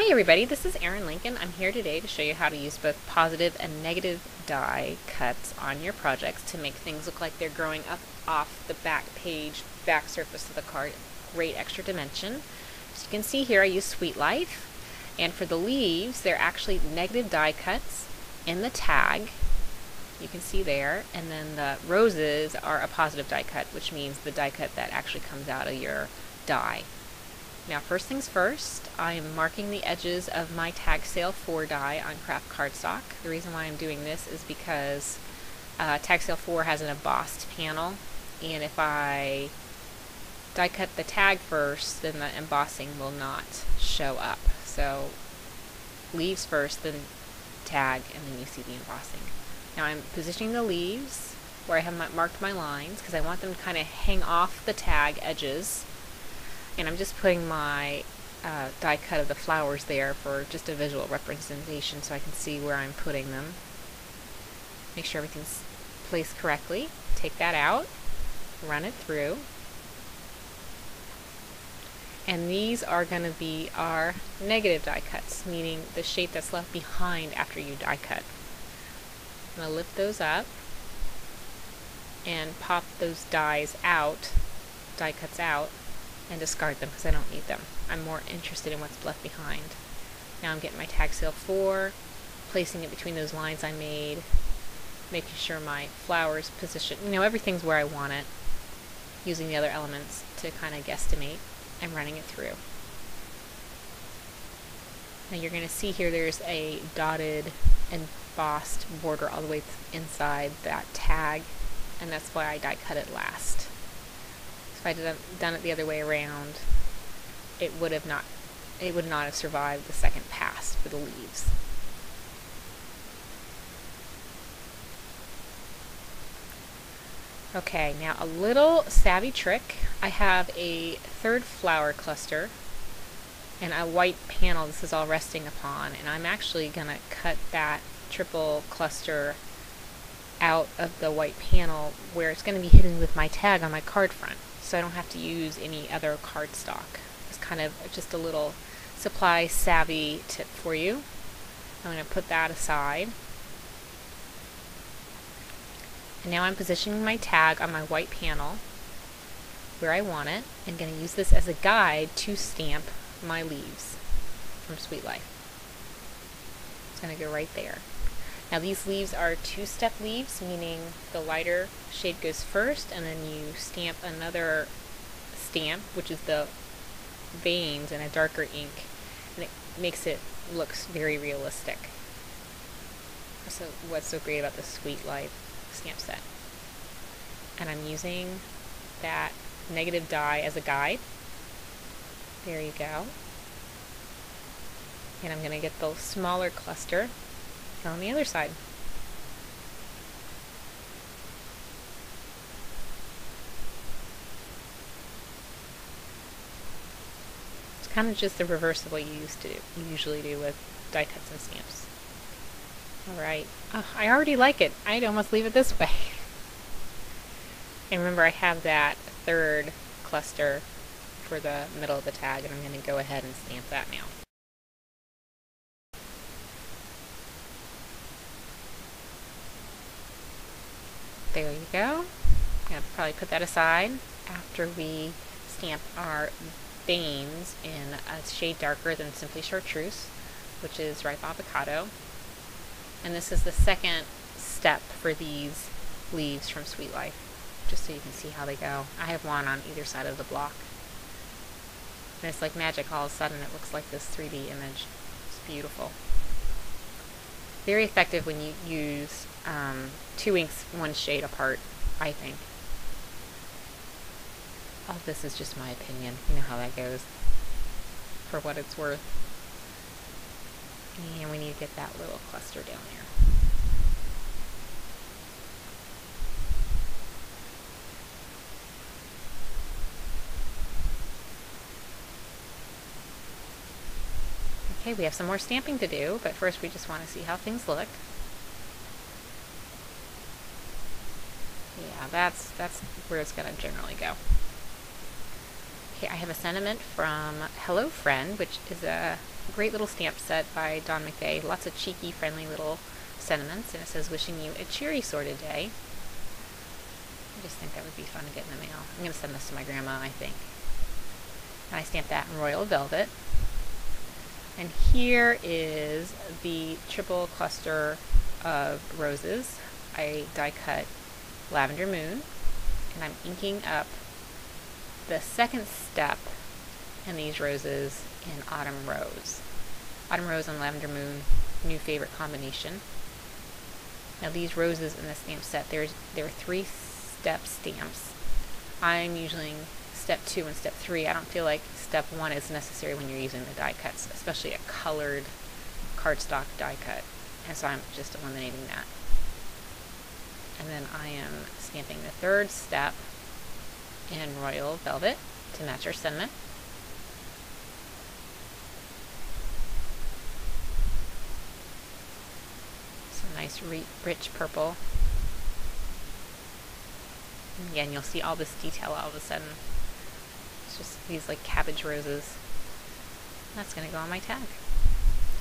Hi everybody, this is Erin Lincoln. I'm here today to show you how to use both positive and negative die cuts on your projects to make things look like they're growing up off the back page, back surface of the card. Great extra dimension. As you can see here, I use Sweet Life, and for the leaves, they're actually negative die cuts in the tag. You can see there, and then the roses are a positive die cut, which means the die cut that actually comes out of your die. Now, first things first, I'm marking the edges of my Tag Sale 4 die on Craft Cardstock. The reason why I'm doing this is because Tag Sale 4 has an embossed panel, and if I die cut the tag first, then the embossing will not show up. So, leaves first, then tag, and then you see the embossing. Now I'm positioning the leaves where I have marked my lines because I want them to kind of hang off the tag edges. And I'm just putting my die cut of the flowers there for just a visual representation so I can see where I'm putting them. Make sure everything's placed correctly. Take that out, run it through. And these are going to be our negative die cuts, meaning the shape that's left behind after you die cut. I'm going to lift those up and pop those dies out, die cuts out, and discard them because I don't need them. I'm more interested in what's left behind. Now I'm getting my Tag Sale 4, placing it between those lines I made, making sure my flowers position, everything's where I want it, using the other elements to kind of guesstimate, and running it through. Now you're going to see here there's a dotted embossed border all the way inside that tag, and that's why I die cut it last. If I had done it the other way around, it would not have survived the second pass for the leaves. Okay, now a little savvy trick. I have a third flower cluster and a white panel this is all resting upon, and I'm actually going to cut that triple cluster out of the white panel where it's going to be hidden with my tag on my card front, so I don't have to use any other cardstock. It's kind of just a little supply savvy tip for you. I'm going to put that aside. And now I'm positioning my tag on my white panel where I want it, and going to use this as a guide to stamp my leaves from Sweet Life. It's going to go right there. Now these leaves are two-step leaves, meaning the lighter shade goes first, and then you stamp another stamp, which is the veins in a darker ink, and it makes it look very realistic. So what's so great about the Sweet Life stamp set? And I'm using that negative die as a guide. There you go. And I'm going to get the smaller cluster on the other side. It's kind of just the reverse of what you usually do with die cuts and stamps. Alright. Oh, I already like it. I'd almost leave it this way. And remember, I have that third cluster for the middle of the tag, and I'm going to go ahead and stamp that now. There you go. I'm going to probably put that aside after we stamp our veins in a shade darker than Simply Chartreuse, which is Ripe Avocado. And this is the second step for these leaves from Sweet Life, just so you can see how they go. I have one on either side of the block. And it's like magic. All of a sudden it looks like this 3D image. It's beautiful. Very effective when you use two inks one shade apart, I think. All this is just my opinion. You know how that goes. For what it's worth. And we need to get that little cluster down there. Okay, we have some more stamping to do, but first we just want to see how things look. Yeah, that's where it's going to generally go. Okay, I have a sentiment from Hello Friend, which is a great little stamp set by Don McVeigh. Lots of cheeky, friendly little sentiments, and it says, wishing you a cheery sort of day. I just think that would be fun to get in the mail. I'm going to send this to my grandma, I think. And I stamped that in Royal Velvet. And here is the triple cluster of roses. I die cut Lavender Moon, and I'm inking up the second step in these roses in Autumn Rose. Autumn Rose and Lavender Moon, new favorite combination. Now these roses in the stamp set, there are 3-step stamps. I'm using step 2 and step 3. I don't feel like step 1 is necessary when you're using the die cuts, especially a colored cardstock die cut. And so I'm just eliminating that. And then I am stamping the 3rd step in Royal Velvet to match our sentiment. Some nice rich purple. And again, you'll see all this detail all of a sudden. It's just these like cabbage roses. That's going to go on my tag.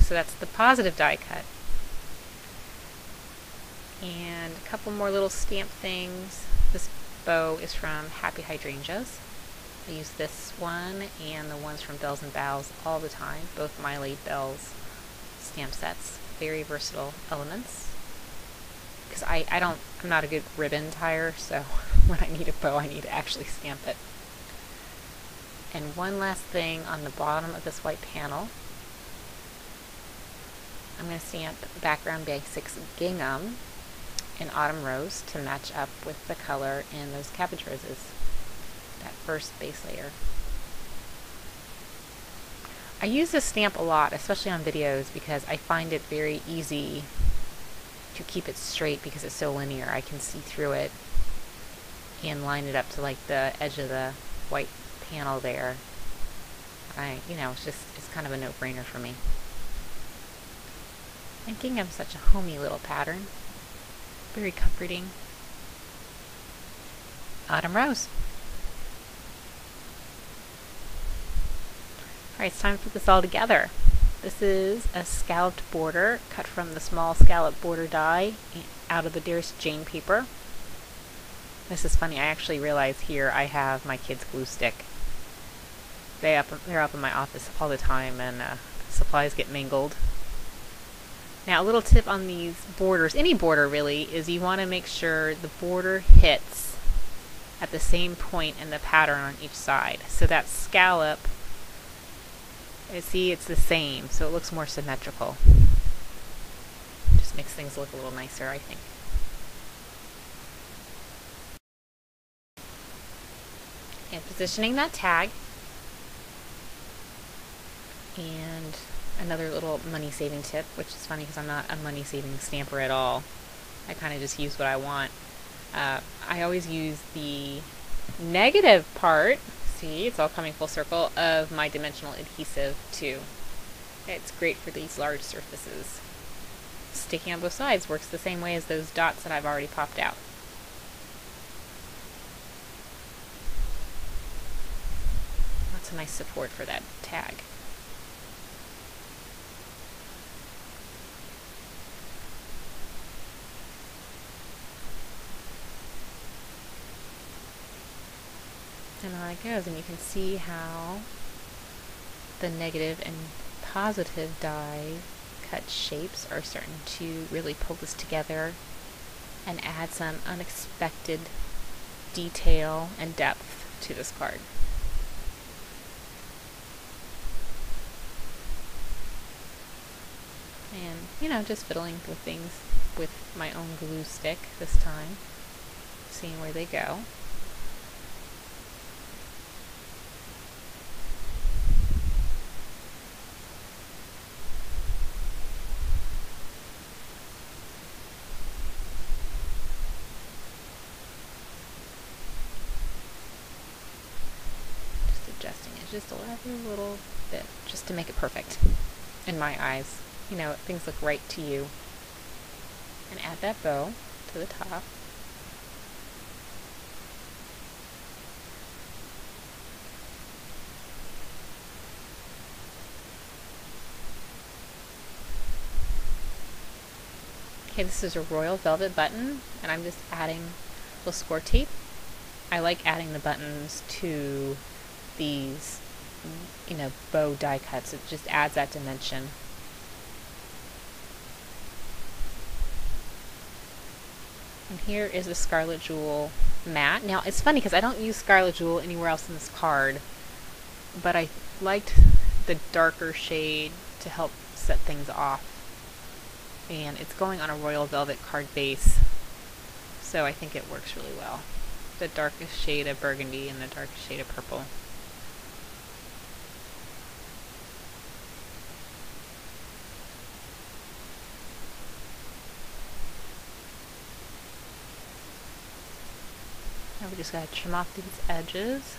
So that's the positive die cut. And a couple more little stamp things. This bow is from Happy Hydrangeas. I use this one and the ones from Bells and Boughs all the time, both Miley Bells stamp sets. Very versatile elements. Because I'm not a good ribbon tire, so when I need a bow, I need to actually stamp it. And one last thing on the bottom of this white panel. I'm going to stamp Background Basics Gingham in Autumn Rose to match up with the color in those cabbage roses, that first base layer. I use this stamp a lot, especially on videos, because I find it very easy to keep it straight because it's so linear. I can see through it and line it up to like the edge of the white panel there. It's kind of a no-brainer for me. And Gingham's such a homey little pattern. Very comforting. Autumn Rose. Alright, it's time to put this all together. This is a scalloped border cut from the small scallop border die out of the Dearest Jane paper. This is funny, I actually realize here I have my kids' glue stick. They're up in my office all the time, and supplies get mingled. Now, a little tip on these borders, any border really, is you want to make sure the border hits at the same point in the pattern on each side. So that scallop, see, it's the same, so it looks more symmetrical. Just makes things look a little nicer, I think. And positioning that tag, and another little money-saving tip, which is funny because I'm not a money-saving stamper at all. I kind of just use what I want. I always use the negative part, see, it's all coming full circle, of my dimensional adhesive too. It's great for these large surfaces. Sticking on both sides works the same way as those dots that I've already popped out. Lots of nice support for that tag. And on it goes, and you can see how the negative and positive die cut shapes are starting to really pull this together and add some unexpected detail and depth to this card. And, just fiddling with things with my own glue stick this time, seeing where they go. Adjusting it just a little bit, just to make it perfect in my eyes. Things look right to you. And add that bow to the top. Okay, this is a royal velvet button, and I'm just adding a little score tape. I like adding the buttons to these, bow die cuts. It just adds that dimension. And here is the Scarlet Jewel matte. Now, it's funny because I don't use Scarlet Jewel anywhere else in this card, but I liked the darker shade to help set things off. And it's going on a royal velvet card base, so I think it works really well. The darkest shade of burgundy and the darkest shade of purple. Now we just gotta trim off these edges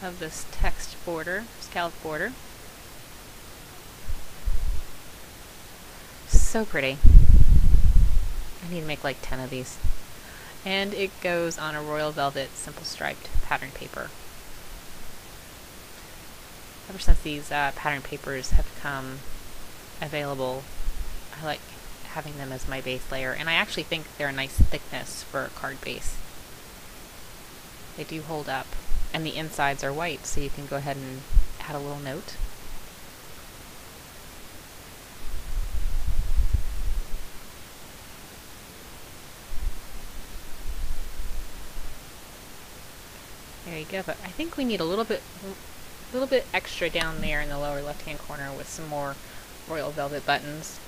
of this text border, scallop border. So pretty. I need to make like 10 of these. And it goes on a royal velvet simple striped pattern paper. Ever since these pattern papers have come available, I like having them as my base layer, and I actually think they're a nice thickness for a card base. They do hold up, and the insides are white, so you can go ahead and add a little note. There you go, but I think we need a little bit extra down there in the lower left-hand corner with some more royal velvet buttons.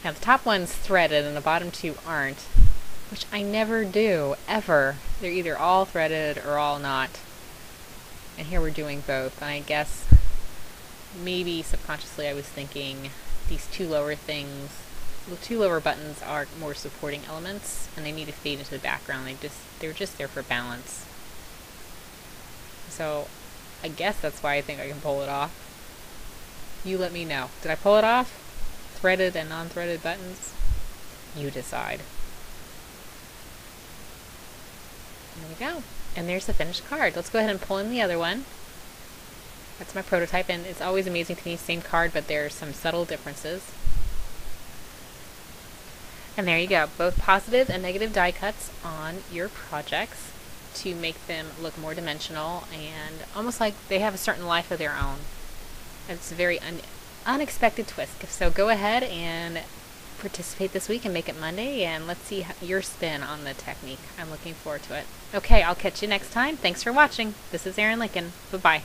Now the top one's threaded and the bottom two aren't, which I never do, ever. They're either all threaded or all not. And here we're doing both, and I guess maybe subconsciously I was thinking these two lower things, the two lower buttons are more supporting elements, and they need to fade into the background. They're just there for balance. So I guess that's why I think I can pull it off. You let me know. Did I pull it off? Threaded and non-threaded buttons? You decide. There we go. And there's the finished card. Let's go ahead and pull in the other one. That's my prototype, and it's always amazing to me, same card, but there are some subtle differences. And there you go, both positive and negative die cuts on your projects to make them look more dimensional and almost like they have a certain life of their own. It's a very unexpected twist. So go ahead and participate this week and make it Monday, and let's see your spin on the technique. I'm looking forward to it. Okay, I'll catch you next time. Thanks for watching. This is Erin Lincoln. Bye-bye.